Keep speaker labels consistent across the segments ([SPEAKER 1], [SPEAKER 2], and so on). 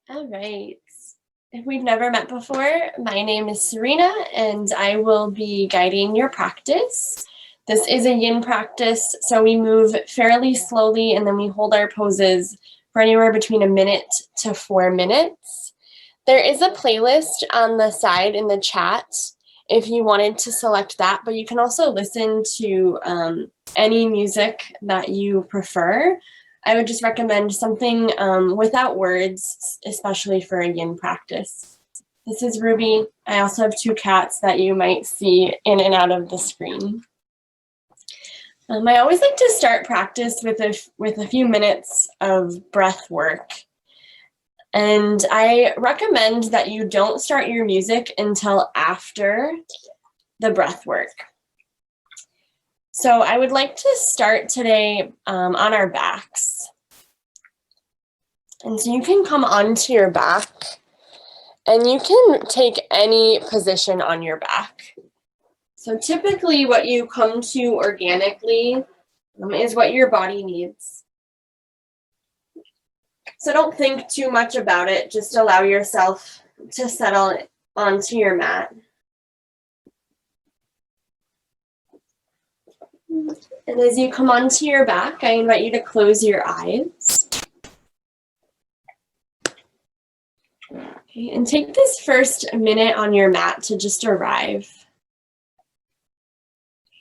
[SPEAKER 1] All right. If we've never met before, my name is Sarina, and I will be guiding your practice. This is a yin practice, so we move fairly slowly, and then we hold our poses for anywhere between a minute to 4 minutes. There is a playlist on the side in the chat if you wanted to select that, but you can also listen to any music that you prefer. I would just recommend something without words, especially for a yin practice. This is Ruby. I also have 2 cats that you might see in and out of the screen. I always like to start practice with a few minutes of breath work. And I recommend that you don't start your music until after the breath work. So I would like to start today on our backs. And so you can come onto your back and you can take any position on your back. So typically what you come to organically is what your body needs. So don't think too much about it. Just allow yourself to settle onto your mat. And as you come onto your back, I invite you to close your eyes. Okay, and take this first minute on your mat to just arrive.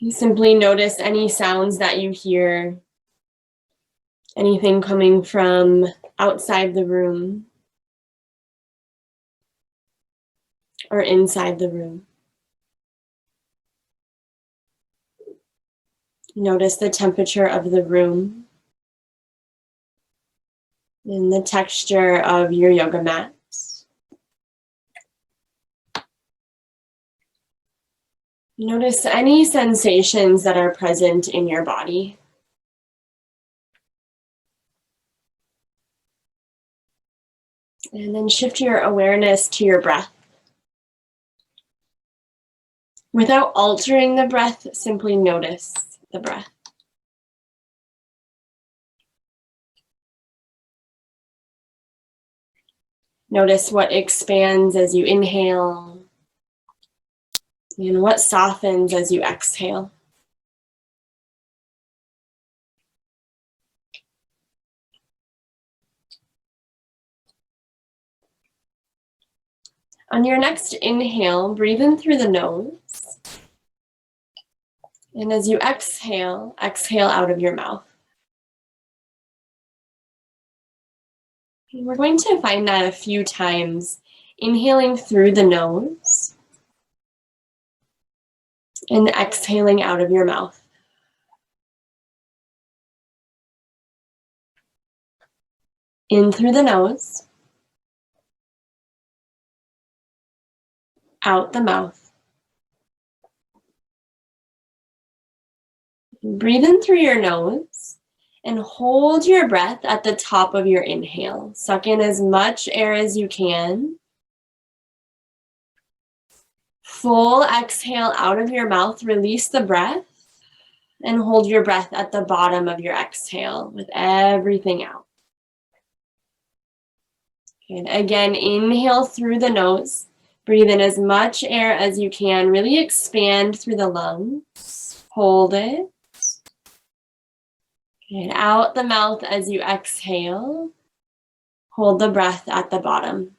[SPEAKER 1] You simply notice any sounds that you hear, anything coming from outside the room or inside the room. Notice the temperature of the room and the texture of your yoga mat. Notice any sensations that are present in your body. And then shift your awareness to your breath. Without altering the breath, simply notice the breath. Notice what expands as you inhale and what softens as you exhale. On your next inhale, breathe in through the nose. And as you exhale, exhale out of your mouth. And we're going to find that a few times, inhaling through the nose and exhaling out of your mouth. In through the nose, out the mouth. Breathe in through your nose and hold your breath at the top of your inhale. Suck in as much air as you can. Full exhale out of your mouth, release the breath, and hold your breath at the bottom of your exhale with everything out. And again, inhale through the nose. Breathe in as much air as you can. Really expand through the lungs. Hold it. And out the mouth as you exhale. Hold the breath at the bottom.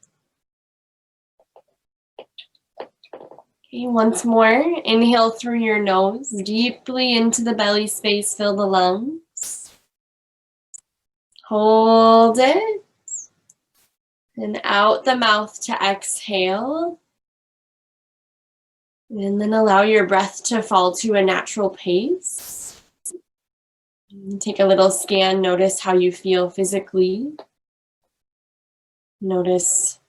[SPEAKER 1] Okay, once more, inhale through your nose, deeply into the belly space, fill the lungs. Hold it. And out the mouth to exhale. And then allow your breath to fall to a natural pace. And take a little scan, notice how you feel physically. Notice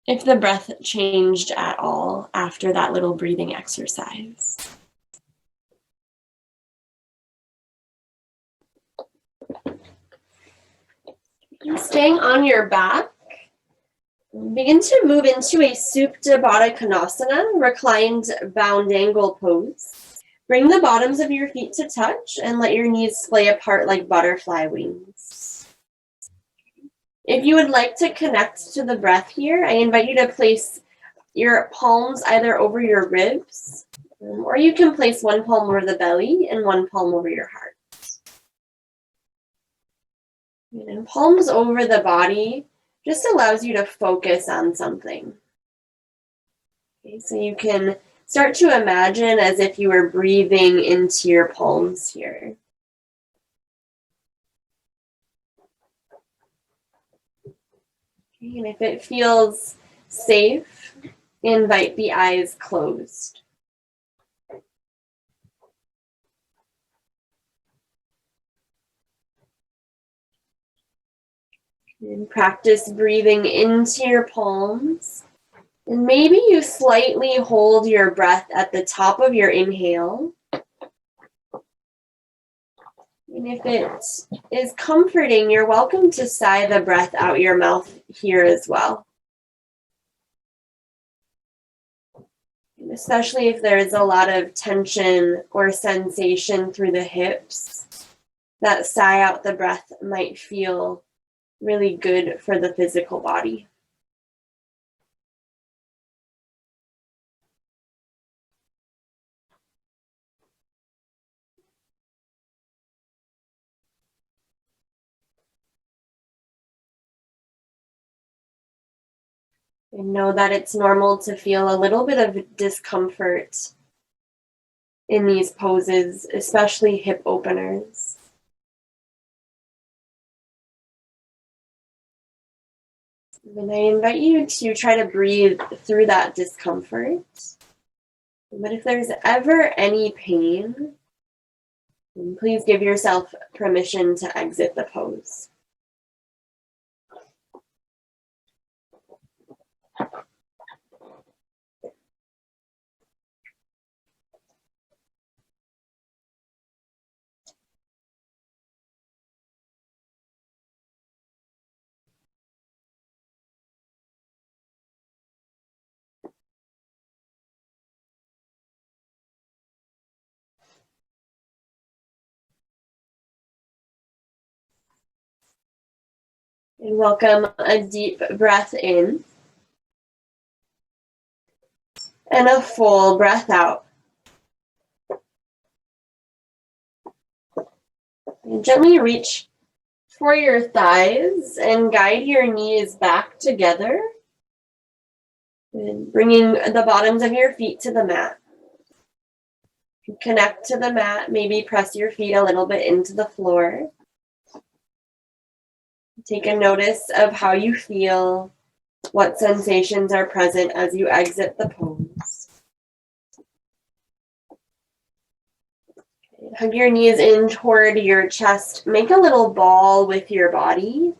[SPEAKER 1] if the breath changed at all after that little breathing exercise. Staying on your back, begin to move into a Supta Baddha Konasana, reclined bound angle pose. Bring the bottoms of your feet to touch and let your knees splay apart like butterfly wings. If you would like to connect to the breath here, I invite you to place your palms either over your ribs, or you can place one palm over the belly and one palm over your heart. And palms over the body just allows you to focus on something. Okay, so you can start to imagine as if you were breathing into your palms here. Okay, and if it feels safe, invite the eyes closed. And practice breathing into your palms. And maybe you slightly hold your breath at the top of your inhale. And if it is comforting, you're welcome to sigh the breath out your mouth here as well. And especially if there's a lot of tension or sensation through the hips, that sigh out the breath might feel really good for the physical body. And know that it's normal to feel a little bit of discomfort in these poses, especially hip openers. And I invite you to try to breathe through that discomfort. But if there's ever any pain, please give yourself permission to exit the pose. And welcome a deep breath in and a full breath out. And gently reach for your thighs and guide your knees back together. And bringing the bottoms of your feet to the mat. Connect to the mat, maybe press your feet a little bit into the floor. Take a notice of how you feel, what sensations are present as you exit the pose. Hug your knees in toward your chest. Make a little ball with your body.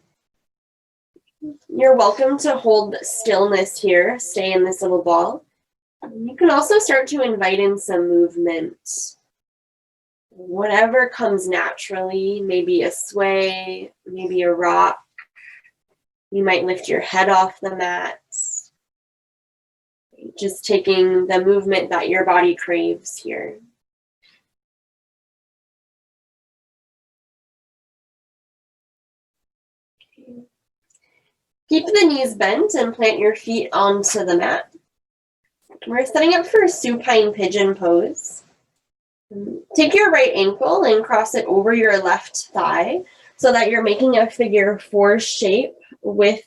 [SPEAKER 1] You're welcome to hold stillness here. Stay in this little ball. You can also start to invite in some movement. Whatever comes naturally, maybe a sway, maybe a rock. You might lift your head off the mat. Just taking the movement that your body craves here. Keep the knees bent and plant your feet onto the mat. We're setting up for a supine pigeon pose. Take your right ankle and cross it over your left thigh so that you're making a figure 4 shape with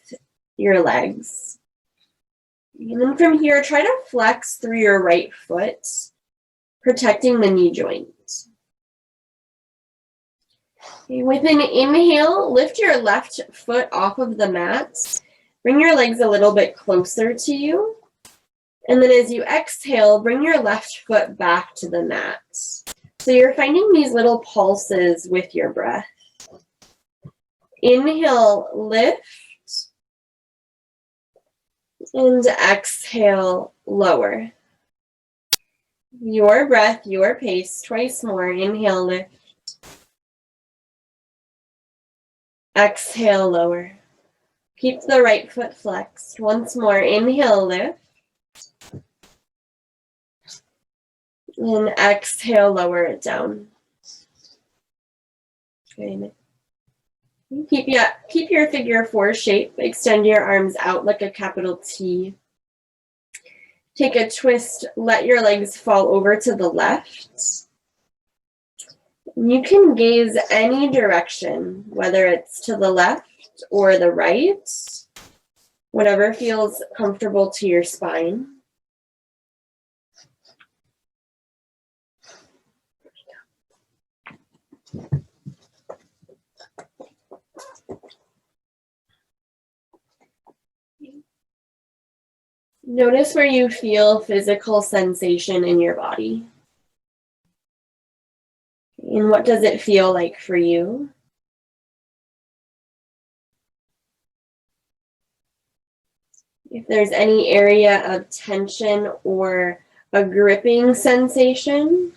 [SPEAKER 1] your legs. And then from here, try to flex through your right foot, protecting the knee joint. Okay, with an inhale, lift your left foot off of the mat. Bring your legs a little bit closer to you. And then as you exhale, bring your left foot back to the mat. So you're finding these little pulses with your breath. Inhale, lift. And exhale, lower. Your breath, your pace, twice more. Inhale, lift. Exhale, lower. Keep the right foot flexed. Once more, inhale, lift. And exhale, lower it down. Good. Keep your figure 4 shape. Extend your arms out like a capital T. Take a twist, let your legs fall over to the left. You can gaze any direction, whether it's to the left or the right, whatever feels comfortable to your spine. Notice where you feel physical sensation in your body. And what does it feel like for you? If there's any area of tension or a gripping sensation,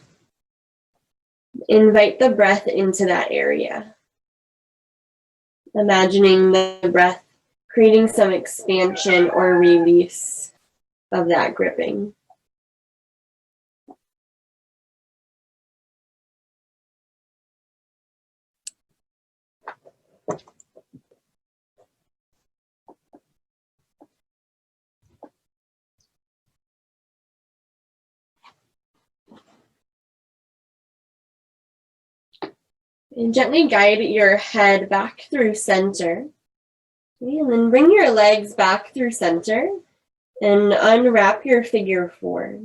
[SPEAKER 1] invite the breath into that area. Imagining the breath creating some expansion or release of that gripping. And gently guide your head back through center. Okay, and then bring your legs back through center and unwrap your figure 4.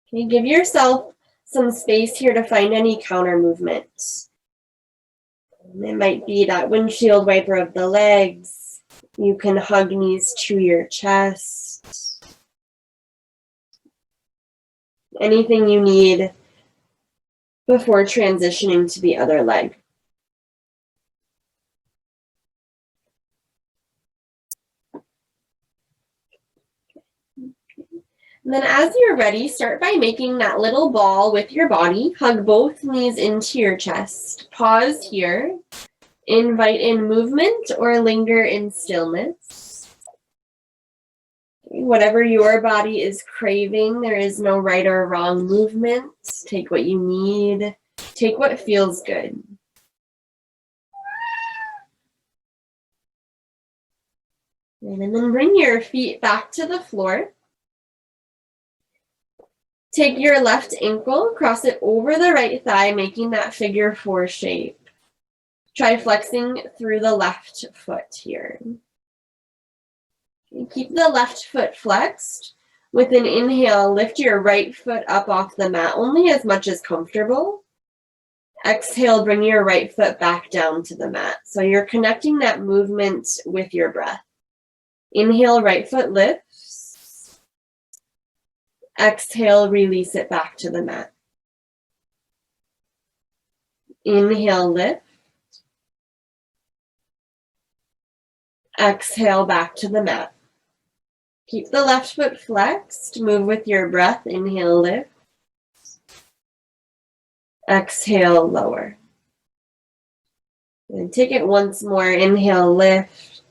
[SPEAKER 1] Okay, give yourself some space here to find any counter movements. It might be that windshield wiper of the legs. You can hug knees to your chest. Anything you need before transitioning to the other leg. And then as you're ready, start by making that little ball with your body. Hug both knees into your chest. Pause here. Invite in movement or linger in stillness. Whatever your body is craving, there is no right or wrong movement. Take what you need. Take what feels good. And then bring your feet back to the floor. Take your left ankle, cross it over the right thigh, making that figure 4 shape. Try flexing through the left foot here. Keep the left foot flexed. With an inhale, lift your right foot up off the mat, only as much as comfortable. Exhale, bring your right foot back down to the mat. So you're connecting that movement with your breath. Inhale, right foot lifts. Exhale, release it back to the mat. Inhale, lift. Exhale, back to the mat. Keep the left foot flexed. Move with your breath. Inhale, lift. Exhale, lower. And take it once more. Inhale, lift.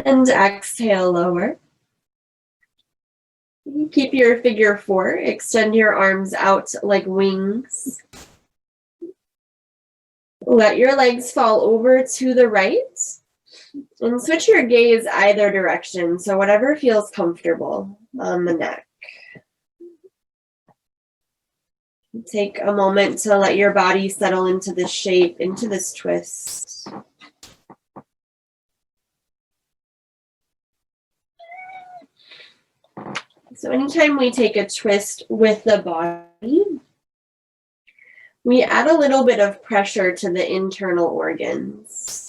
[SPEAKER 1] And exhale, lower. Keep your figure 4. Extend your arms out like wings. Let your legs fall over to the right. And switch your gaze either direction. So whatever feels comfortable on the neck. Take a moment to let your body settle into this shape, into this twist. So anytime we take a twist with the body, we add a little bit of pressure to the internal organs.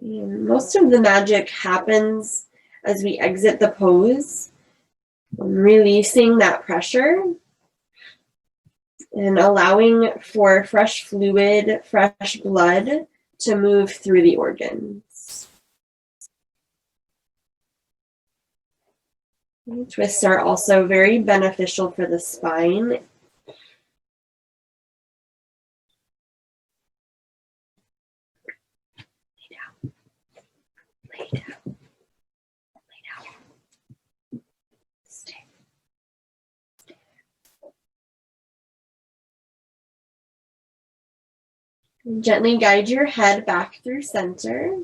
[SPEAKER 1] And most of the magic happens as we exit the pose, releasing that pressure and allowing for fresh fluid, fresh blood to move through the organs. Twists are also very beneficial for the spine. Lay down. Lay down. Lay down. Stay. Gently guide your head back through center.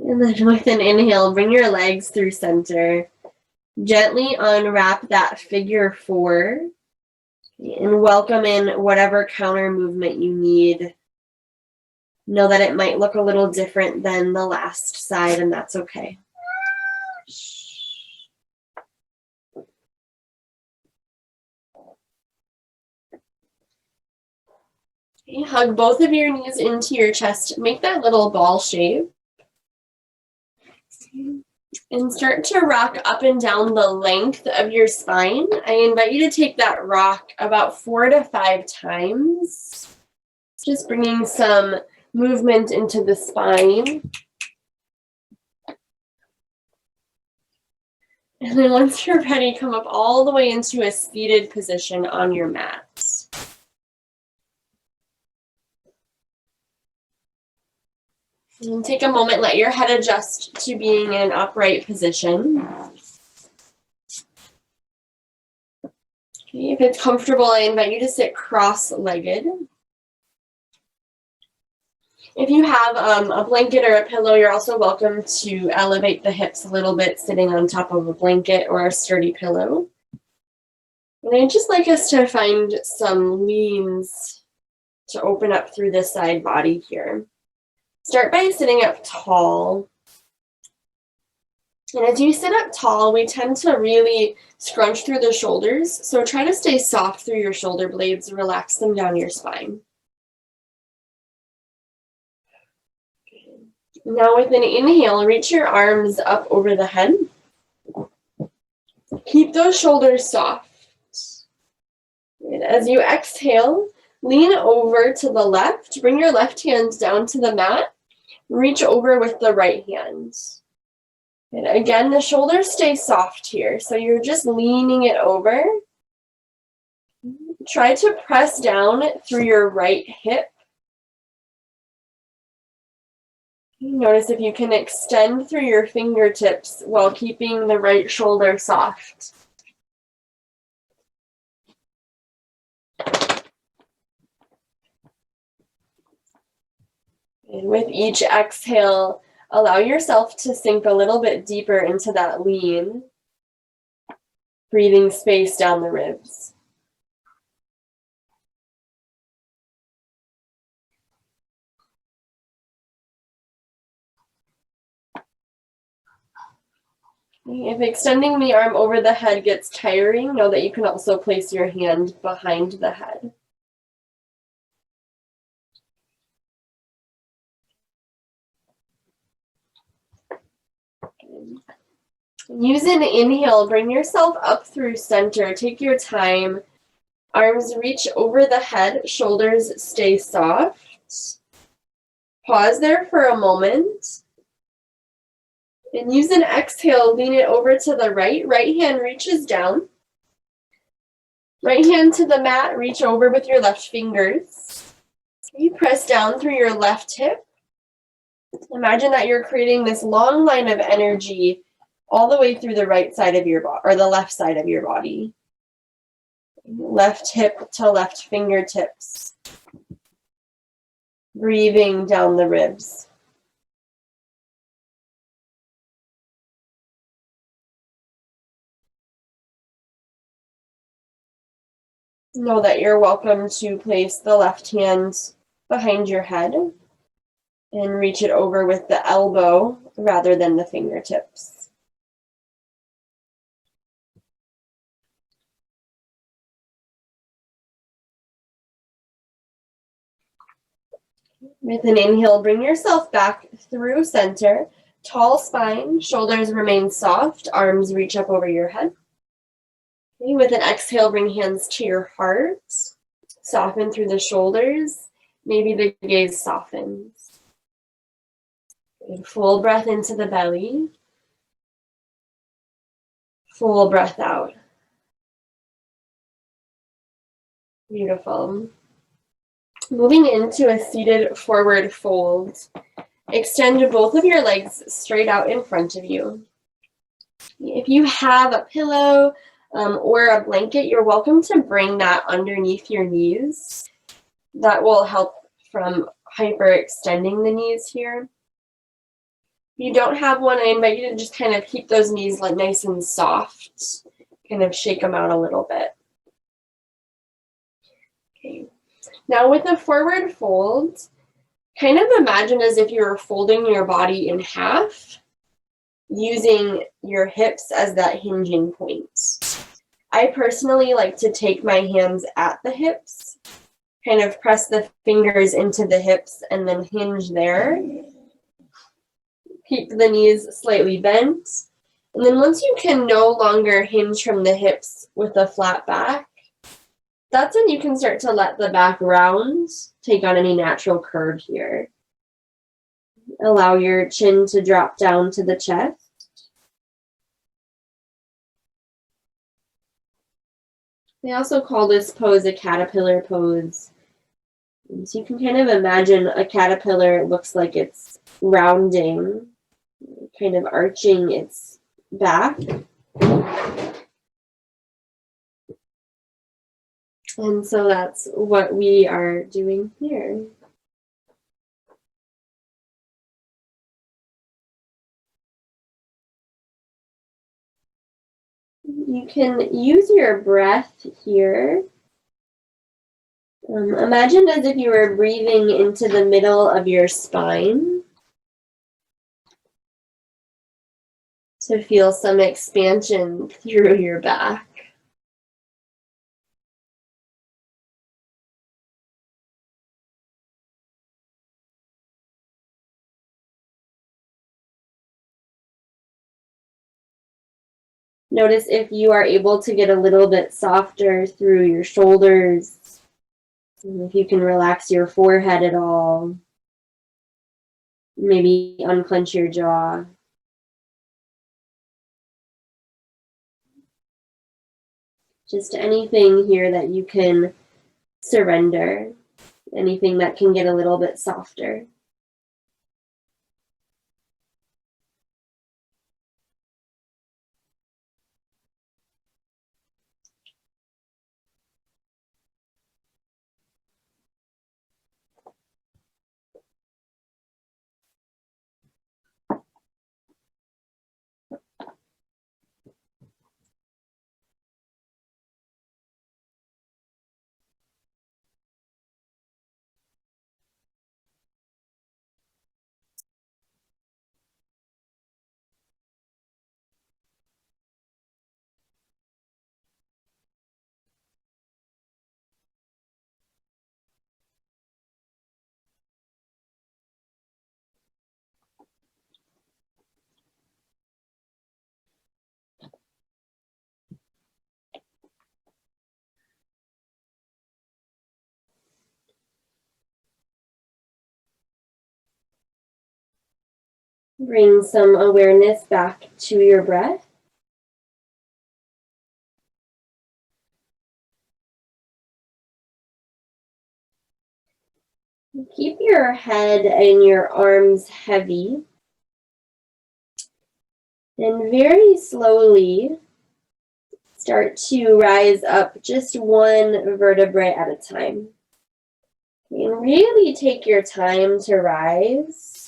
[SPEAKER 1] And then with an inhale, bring your legs through center. Gently unwrap that figure 4 and welcome in whatever counter movement you need. Know that it might look a little different than the last side, and that's okay. Okay, hug both of your knees into your chest. Make that little ball shape. And start to rock up and down the length of your spine. I invite you to take that rock about 4 to 5 times. Just bringing some movement into the spine. And then once you're ready, come up all the way into a seated position on your mat. And take a moment, let your head adjust to being in an upright position. Okay, if it's comfortable, I invite you to sit cross-legged. If you have a blanket or a pillow, you're also welcome to elevate the hips a little bit, sitting on top of a blanket or a sturdy pillow. And I'd just like us to find some leans to open up through the side body here. Start by sitting up tall. And as you sit up tall, we tend to really scrunch through the shoulders. So try to stay soft through your shoulder blades, relax them down your spine. Now with an inhale, reach your arms up over the head. Keep those shoulders soft. And as you exhale, lean over to the left. Bring your left hand down to the mat. Reach over with the right hand. And again, the shoulders stay soft here. So you're just leaning it over. Try to press down through your right hip. Notice if you can extend through your fingertips while keeping the right shoulder soft. And with each exhale, allow yourself to sink a little bit deeper into that lean, breathing space down the ribs. If extending the arm over the head gets tiring, know that you can also place your hand behind the head. Use an inhale, bring yourself up through center. Take your time. Arms reach over the head, shoulders stay soft. Pause there for a moment. And use an exhale, lean it over to the right. Right hand reaches down. Right hand to the mat, reach over with your left fingers. You press down through your left hip. Imagine that you're creating this long line of energy all the way through the right side of your body, or the left side of your body. Left hip to left fingertips. Breathing down the ribs. Know that you're welcome to place the left hand behind your head and reach it over with the elbow rather than the fingertips. With an inhale, bring yourself back through center. Tall spine, shoulders remain soft, arms reach up over your head. Okay, with an exhale, bring hands to your heart. Soften through the shoulders. Maybe the gaze softens. Okay, full breath into the belly. Full breath out. Beautiful. Moving into a seated forward fold. Extend both of your legs straight out in front of you. If you have a pillow or a blanket, you're welcome to bring that underneath your knees. That will help from hyperextending the knees here. If you don't have one, I invite you to just kind of keep those knees like nice and soft, kind of shake them out a little bit. Okay. Now with a forward fold, kind of imagine as if you were folding your body in half, using your hips as that hinging point. I personally like to take my hands at the hips, kind of press the fingers into the hips and then hinge there. Keep the knees slightly bent. And then once you can no longer hinge from the hips with a flat back, that's when you can start to let the back round, take on any natural curve here. Allow your chin to drop down to the chest. They also call this pose a caterpillar pose. And so you can kind of imagine a caterpillar looks like it's rounding, kind of arching its back. And so that's what we are doing here. You can use your breath here. Imagine as if you were breathing into the middle of your spine to feel some expansion through your back. Notice if you are able to get a little bit softer through your shoulders, and if you can relax your forehead at all, maybe unclench your jaw. Just anything here that you can surrender, anything that can get a little bit softer. Bring some awareness back to your breath. Keep your head and your arms heavy. And very slowly start to rise up just one vertebrae at a time. And really take your time to rise.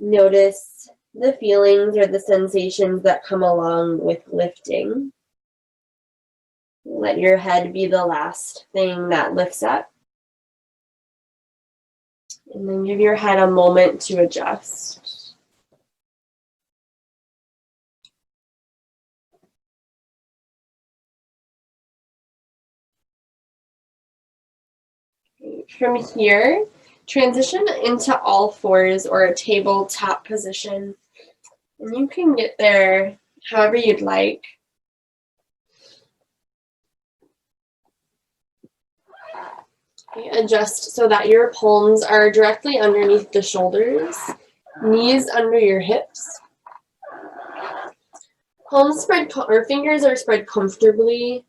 [SPEAKER 1] Notice the feelings or the sensations that come along with lifting. Let your head be the last thing that lifts up. And then give your head a moment to adjust. From here, transition into all fours or a tabletop position. And you can get there however you'd like. Okay, adjust so that your palms are directly underneath the shoulders, knees under your hips. Palms spread, or fingers are spread comfortably.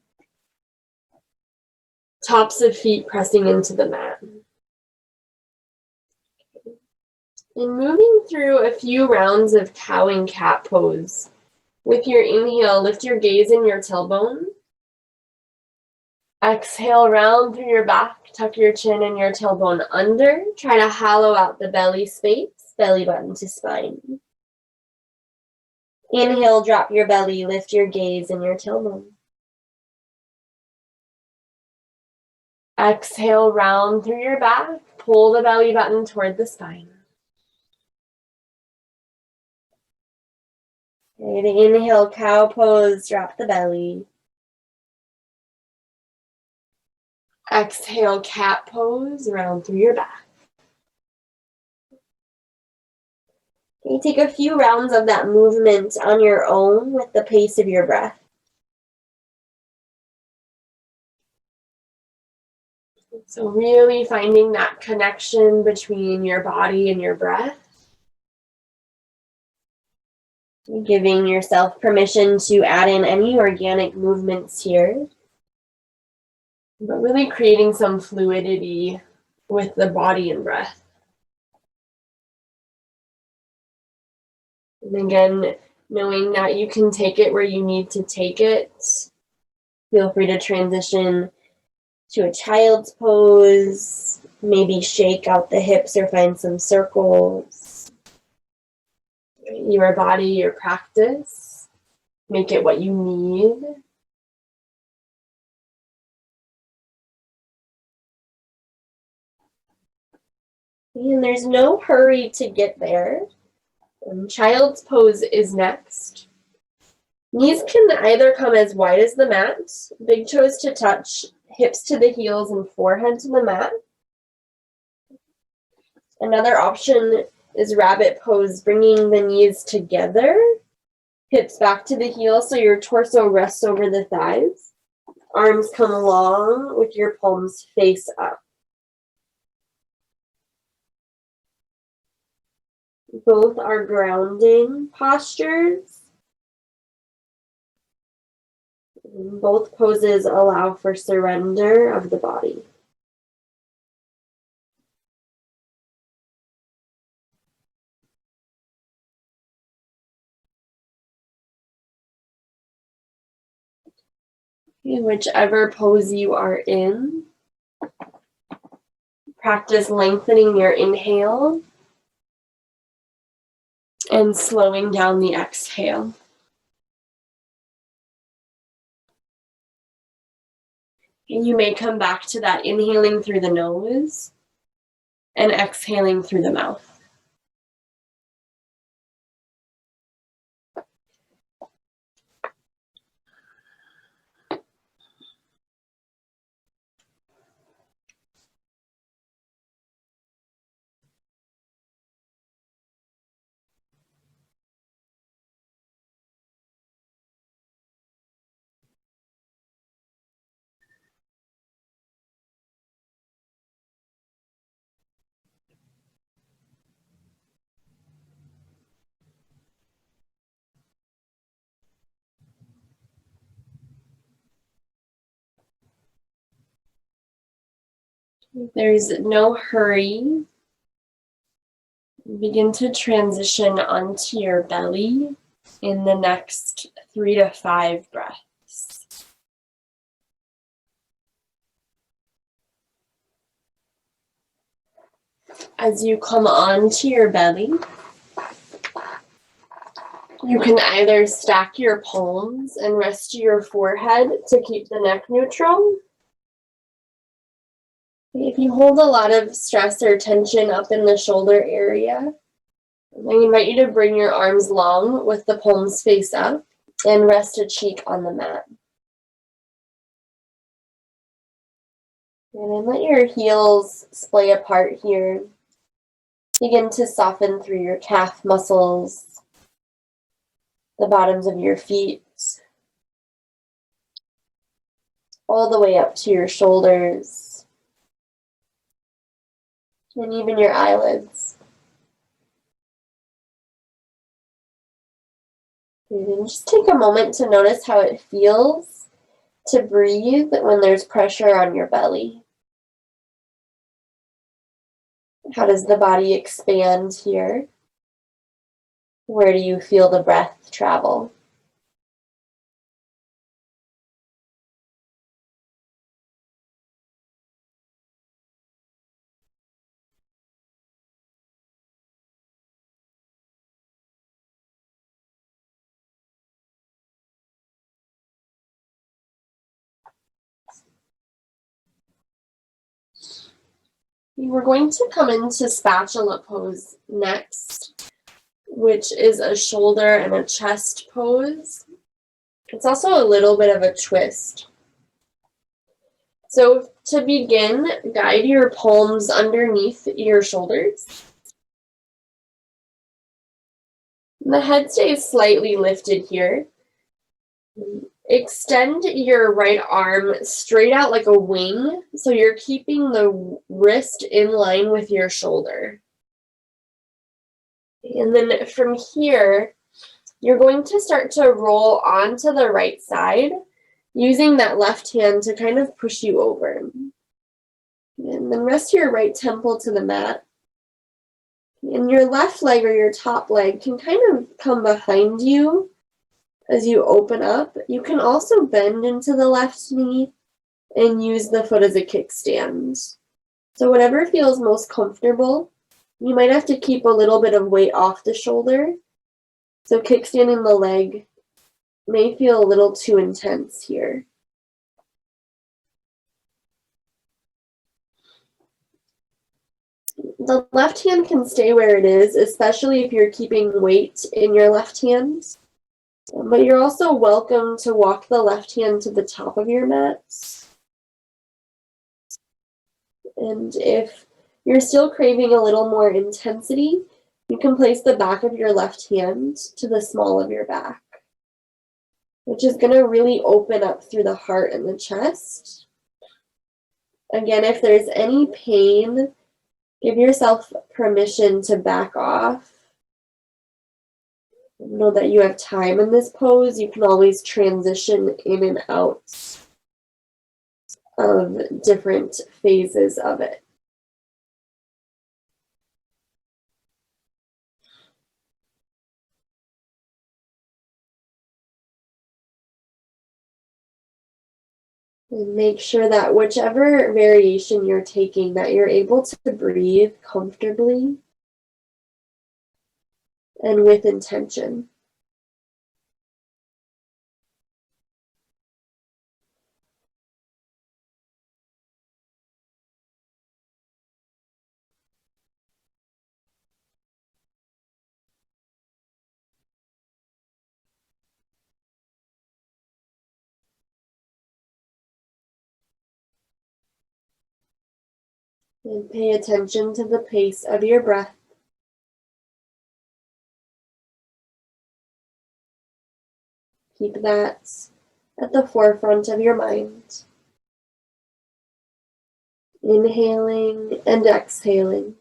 [SPEAKER 1] Tops of feet pressing into the mat. And moving through a few rounds of cow and cat pose. With your inhale, lift your gaze and your tailbone. Exhale, round through your back. Tuck your chin and your tailbone under. Try to hollow out the belly space, belly button to spine. Inhale, drop your belly, lift your gaze and your tailbone. Exhale, round through your back. Pull the belly button toward the spine. Okay, the inhale, cow pose, drop the belly. Exhale, cat pose, round through your back. Okay, take a few rounds of that movement on your own with the pace of your breath. So really finding that connection between your body and your breath. Giving yourself permission to add in any organic movements here. But really creating some fluidity with the body and breath. And again, knowing that you can take it where you need to take it. Feel free to transition to a child's pose. Maybe shake out the hips or find some circles. Your body, your practice. Make it what you need. And there's no hurry to get there. Child's pose is next. Knees can either come as wide as the mat, big toes to touch, hips to the heels, and forehead to the mat. Another option is rabbit pose, bringing the knees together, hips back to the heels so your torso rests over the thighs. Arms come long with your palms face up. Both are grounding postures. Both poses allow for surrender of the body. Whichever pose you are in, practice lengthening your inhale and slowing down the exhale. And you may come back to that inhaling through the nose and exhaling through the mouth. There's no hurry. Begin to transition onto your belly in the next 3 to 5 breaths. As you come onto your belly, you can either stack your palms and rest your forehead to keep the neck neutral. If you hold a lot of stress or tension up in the shoulder area, I invite you to bring your arms long with the palms face up and rest a cheek on the mat. And then let your heels splay apart here. Begin to soften through your calf muscles, the bottoms of your feet, all the way up to your shoulders, and even your eyelids. And just take a moment to notice how it feels to breathe when there's pressure on your belly. How does the body expand here? Where do you feel the breath travel? We're going to come into spatula pose next, which is a shoulder and a chest pose. It's also a little bit of a twist. So to begin, guide your palms underneath your shoulders. The head stays slightly lifted here. Extend your right arm straight out like a wing, so you're keeping the wrist in line with your shoulder. And then from here, you're going to start to roll onto the right side, using that left hand to kind of push you over. And then rest your right temple to the mat. And your left leg or your top leg can kind of come behind you as you open up. You can also bend into the left knee and use the foot as a kickstand. So whatever feels most comfortable. You might have to keep a little bit of weight off the shoulder. So kickstanding the leg may feel a little too intense here. The left hand can stay where it is, especially if you're keeping weight in your left hand. But you're also welcome to walk the left hand to the top of your mat. And if you're still craving a little more intensity, you can place the back of your left hand to the small of your back, which is going to really open up through the heart and the chest. Again, if there's any pain, give yourself permission to back off. Know that you have time in this pose. You can always transition in and out of different phases of it. And make sure that whichever variation you're taking, that you're able to breathe comfortably and with intention. And pay attention to the pace of your breath. Keep that at the forefront of your mind. Inhaling and exhaling.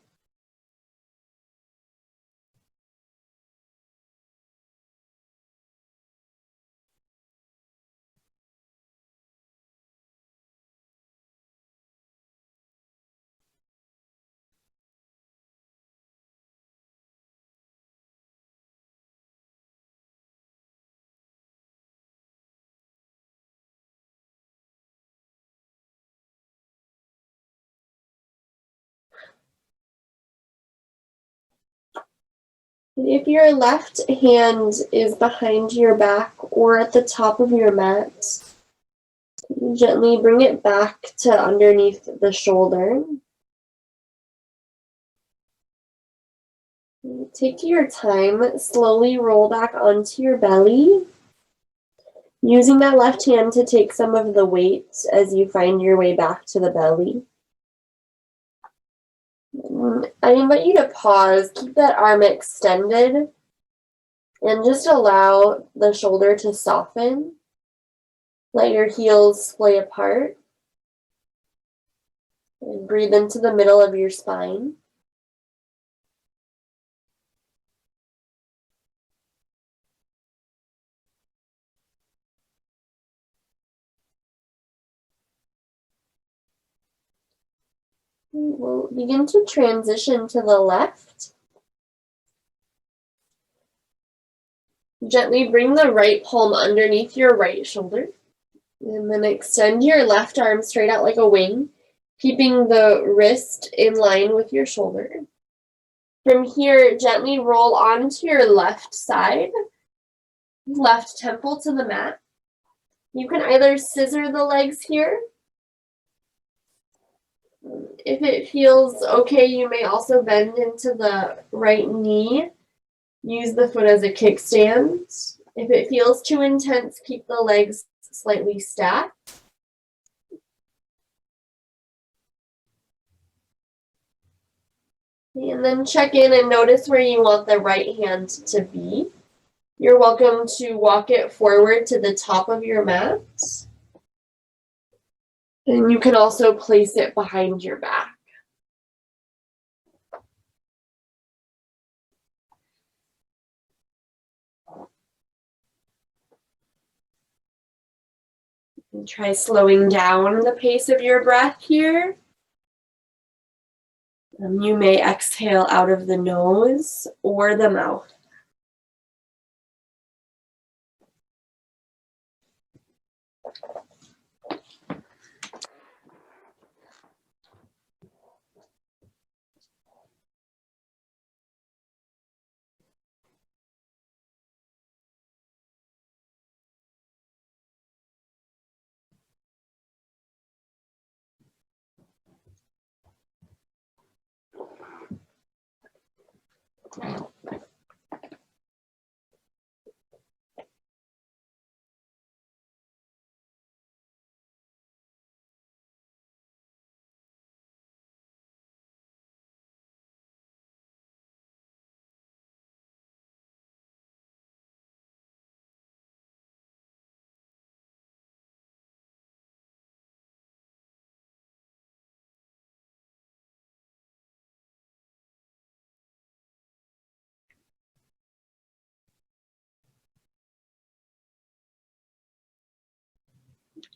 [SPEAKER 1] If your left hand is behind your back or at the top of your mat, gently bring it back to underneath the shoulder. Take your time, slowly roll back onto your belly, using that left hand to take some of the weight as you find your way back to the belly. I invite you to pause, keep that arm extended, and just allow the shoulder to soften. Let your heels splay apart. And breathe into the middle of your spine. We'll begin to transition to the left. Gently bring the right palm underneath your right shoulder. And then extend your left arm straight out like a wing, keeping the wrist in line with your shoulder. From here, gently roll onto your left side, left temple to the mat. You can either scissor the legs here, if it feels okay, you may also bend into the right knee. Use the foot as a kickstand. If it feels too intense, keep the legs slightly stacked. And then check in and notice where you want the right hand to be. You're welcome to walk it forward to the top of your mat. And you can also place it behind your back. And try slowing down the pace of your breath here. You may exhale out of the nose or the mouth.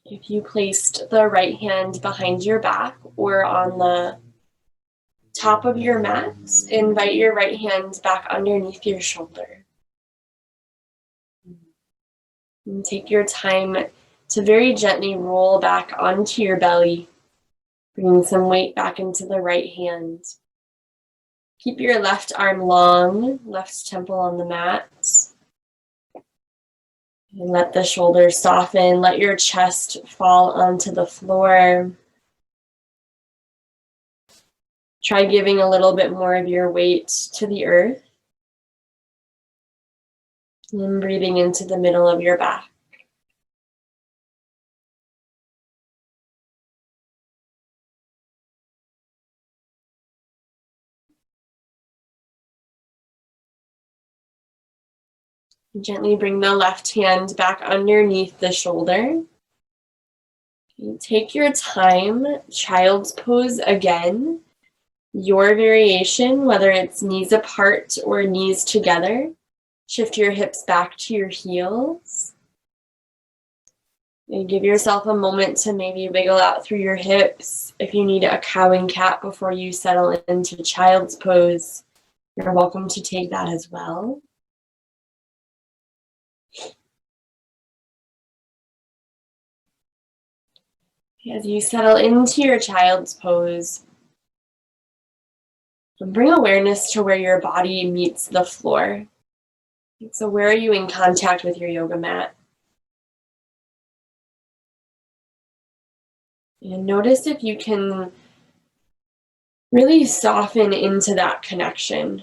[SPEAKER 1] If you placed the right hand behind your back or on the top of your mat, invite your right hand back underneath your shoulder. And take your time to very gently roll back onto your belly, bringing some weight back into the right hand. Keep your left arm long, left temple on the mat. And let the shoulders soften. Let your chest fall onto the floor. Try giving a little bit more of your weight to the earth. And breathing into the middle of your back. Gently bring the left hand back underneath the shoulder. And take your time, child's pose again. Your variation, whether it's knees apart or knees together. Shift your hips back to your heels. And give yourself a moment to maybe wiggle out through your hips. If you need a cow and cat before you settle into child's pose, you're welcome to take that as well. As you settle into your child's pose, bring awareness to where your body meets the floor. So where are you in contact with your yoga mat? And notice if you can really soften into that connection.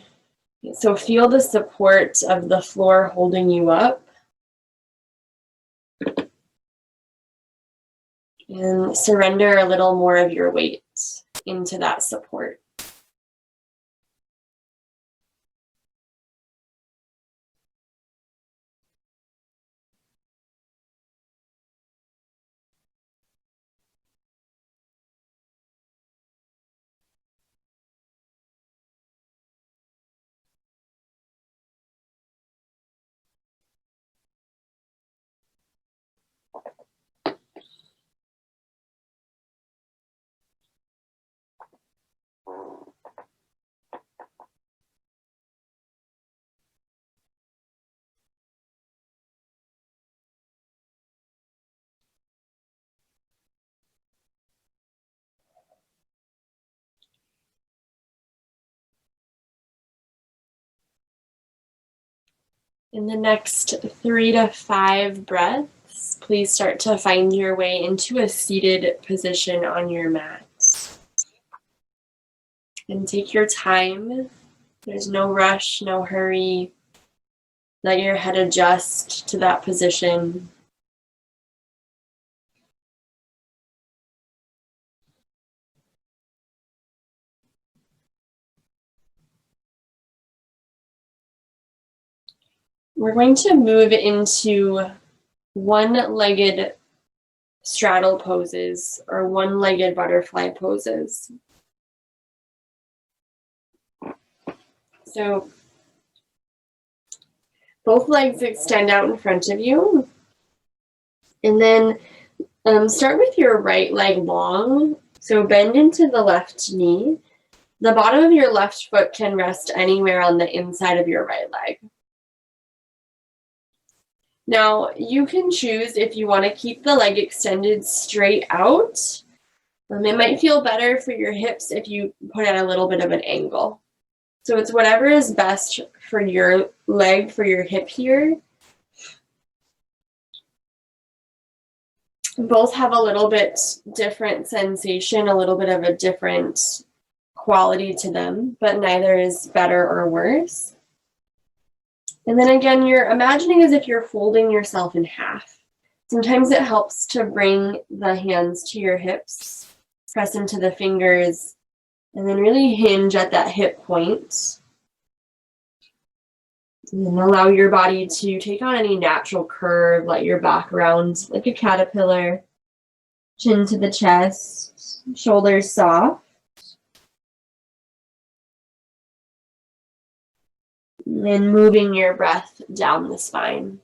[SPEAKER 1] So feel the support of the floor holding you up. And surrender a little more of your weight into that support. In the next 3 to 5 breaths, please start to find your way into a seated position on your mat. And take your time. There's no rush, no hurry. Let your head adjust to that position. We're going to move into one-legged straddle poses or one-legged butterfly poses. So both legs extend out in front of you. And then start with your right leg long. So bend into the left knee. The bottom of your left foot can rest anywhere on the inside of your right leg. Now, you can choose if you want to keep the leg extended straight out. It might feel better for your hips if you put it at a little bit of an angle. So it's whatever is best for your leg, for your hip here. Both have a little bit different sensation, a little bit of a different quality to them, but neither is better or worse. And then again, you're imagining as if you're folding yourself in half. Sometimes it helps to bring the hands to your hips, press into the fingers, and then really hinge at that hip point. And then allow your body to take on any natural curve, let your back round like a caterpillar, chin to the chest, shoulders soft. And then moving your breath down the spine.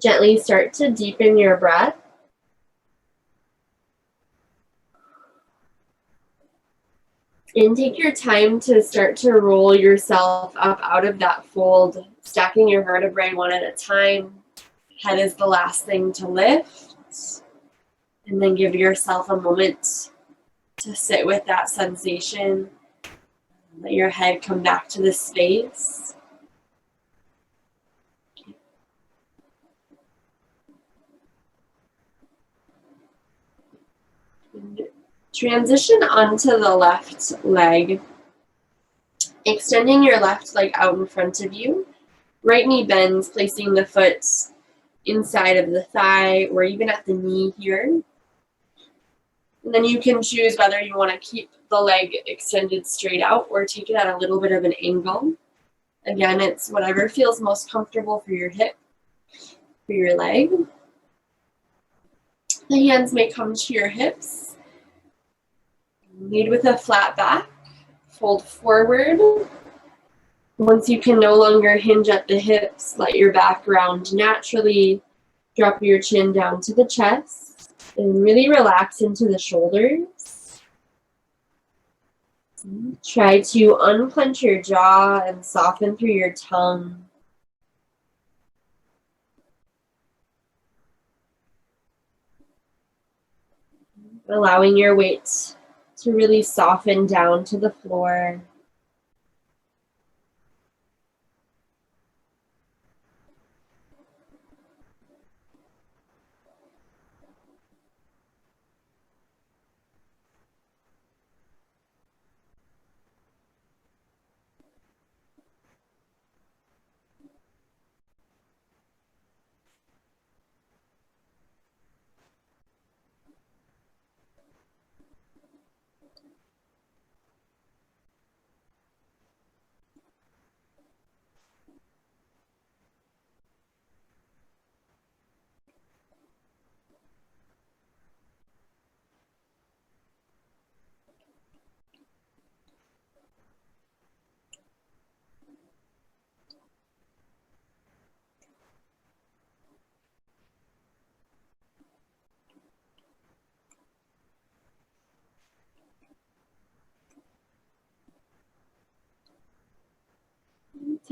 [SPEAKER 1] Gently start to deepen your breath. And take your time to start to roll yourself up out of that fold, stacking your vertebrae one at a time. Head is the last thing to lift. And then give yourself a moment to sit with that sensation. Let your head come back to the space. And transition onto the left leg. Extending your left leg out in front of you. Right knee bends, placing the foot inside of the thigh or even at the knee here. And then you can choose whether you want to keep the leg extended straight out or take it at a little bit of an angle. Again, it's whatever feels most comfortable for your hip, for your leg. The hands may come to your hips. Lead with a flat back. Fold forward. Once you can no longer hinge at the hips, let your back round naturally. Drop your chin down to the chest. And really relax into the shoulders. Try to unclench your jaw and soften through your tongue. Allowing your weight to really soften down to the floor.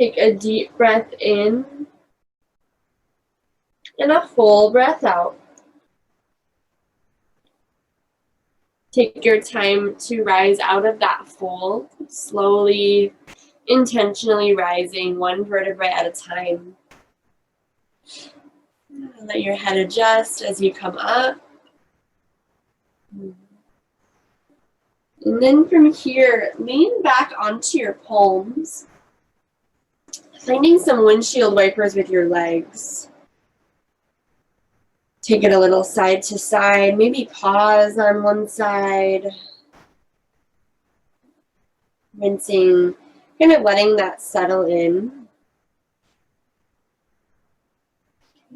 [SPEAKER 1] Take a deep breath in and a full breath out. Take your time to rise out of that fold, slowly, intentionally rising one vertebrae at a time. Let your head adjust as you come up. And then from here, lean back onto your palms, finding some windshield wipers with your legs. Take it a little side to side, maybe pause on one side. Rinsing, kind of letting that settle in.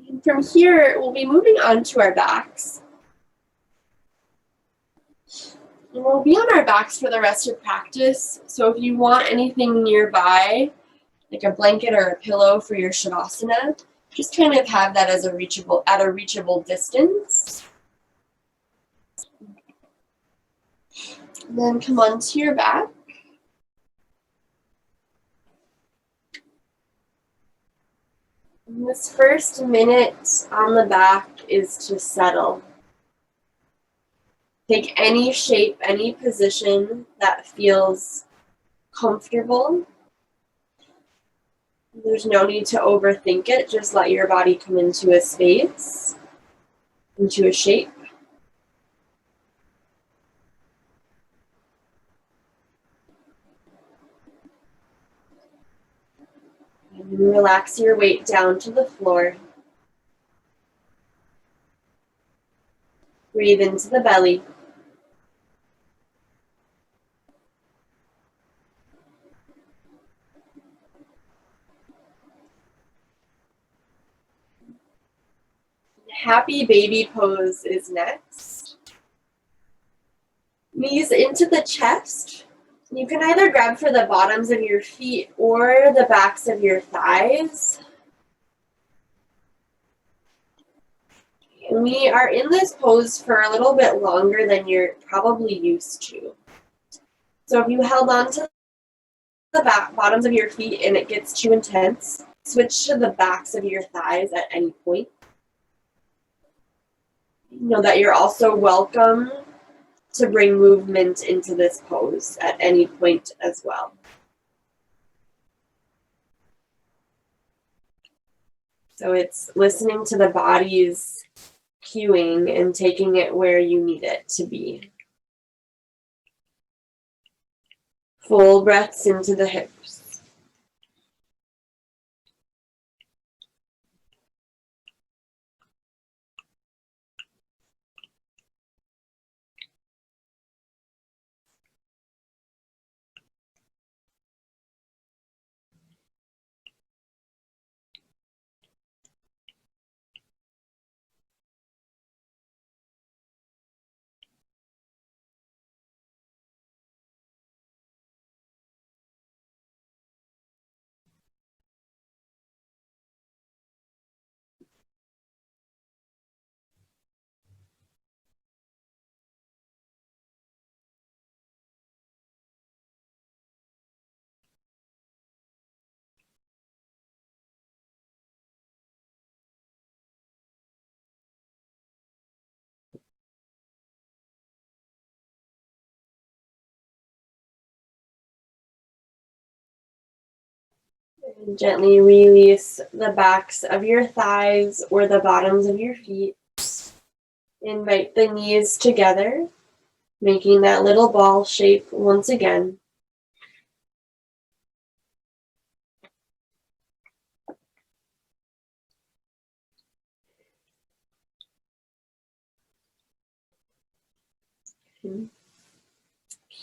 [SPEAKER 1] And from here, we'll be moving on to our backs. And we'll be on our backs for the rest of practice. So if you want anything nearby, like a blanket or a pillow for your Shavasana, just kind of have that as at a reachable distance. And then come onto your back. And this first minute on the back is to settle. Take any shape, any position that feels comfortable. There's no need to overthink it. Just let your body come into a space, into a shape. And relax your weight down to the floor. Breathe into the belly. Happy baby pose is next. Knees into the chest. You can either grab for the bottoms of your feet or the backs of your thighs. And we are in this pose for a little bit longer than you're probably used to. So if you held on to the bottoms of your feet and it gets too intense, switch to the backs of your thighs at any point. Know that you're also welcome to bring movement into this pose at any point as well. So it's listening to the body's cueing and taking it where you need it to be. Full breaths into the hips. And gently release the backs of your thighs or the bottoms of your feet. Invite the knees together, making that little ball shape once again.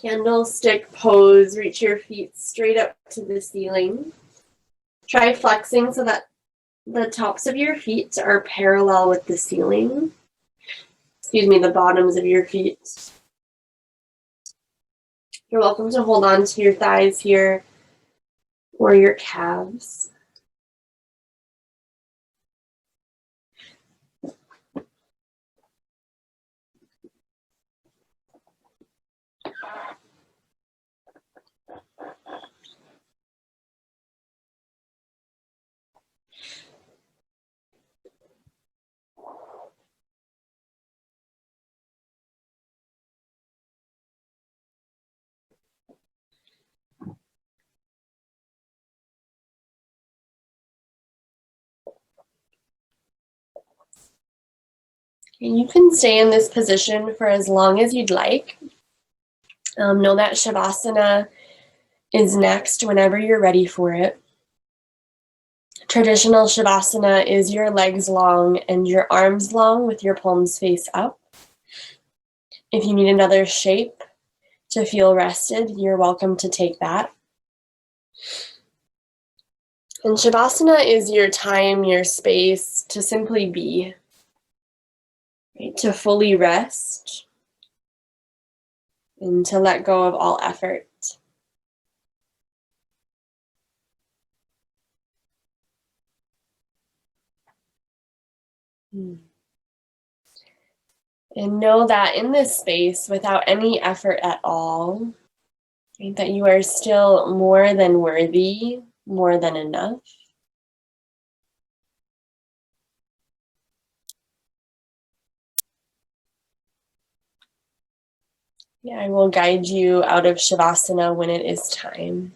[SPEAKER 1] Candlestick pose, reach your feet straight up to the ceiling. Try flexing so that the tops of your feet are parallel with the ceiling. The bottoms of your feet. You're welcome to hold on to your thighs here or your calves. And you can stay in this position for as long as you'd like. Know that Shavasana is next whenever you're ready for it. Traditional Shavasana is your legs long and your arms long with your palms face up. If you need another shape to feel rested, you're welcome to take that. And Shavasana is your time, your space to simply be, right? To fully rest and to let go of all effort. And know that in this space, without any effort at all, right, that you are still more than worthy, more than enough. Yeah, I will guide you out of Shavasana when it is time.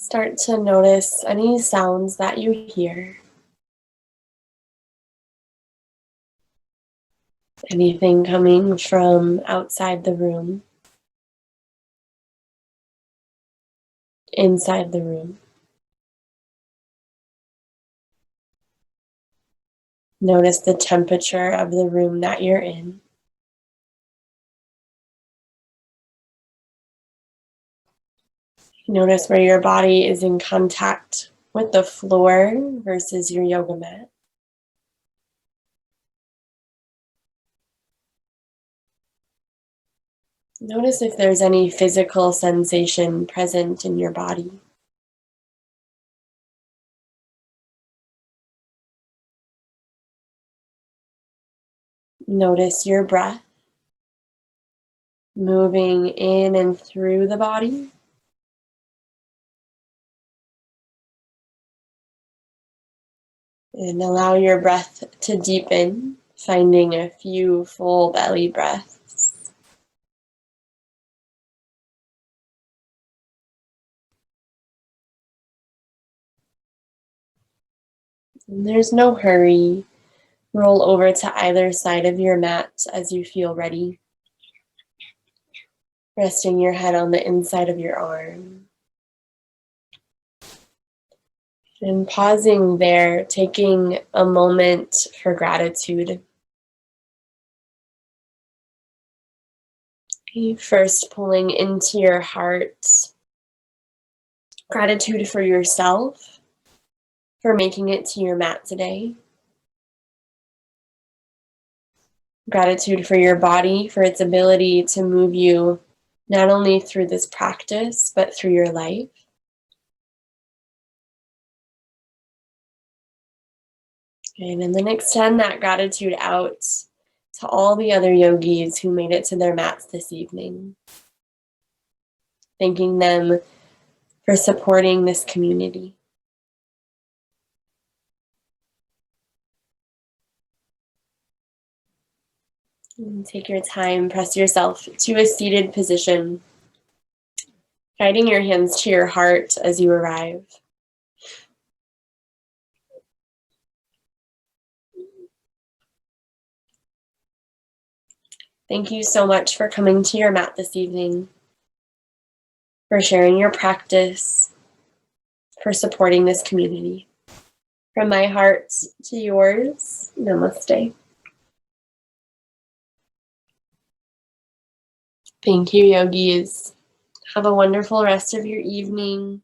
[SPEAKER 1] Start to notice any sounds that you hear. Anything coming from outside the room, inside the room. Notice the temperature of the room that you're in. Notice where your body is in contact with the floor versus your yoga mat. Notice if there's any physical sensation present in your body. Notice your breath moving in and through the body. And allow your breath to deepen, finding a few full belly breaths. And there's no hurry. Roll over to either side of your mat as you feel ready. Resting your head on the inside of your arm. And pausing there, taking a moment for gratitude. First, pulling into your heart gratitude for yourself, for making it to your mat today. Gratitude for your body, for its ability to move you not only through this practice, but through your life. And then extend that gratitude out to all the other yogis who made it to their mats this evening. Thanking them for supporting this community. And take your time, press yourself to a seated position, guiding your hands to your heart as you arrive. Thank you so much for coming to your mat this evening, for sharing your practice, for supporting this community. From my heart to yours, namaste. Thank you, yogis. Have a wonderful rest of your evening.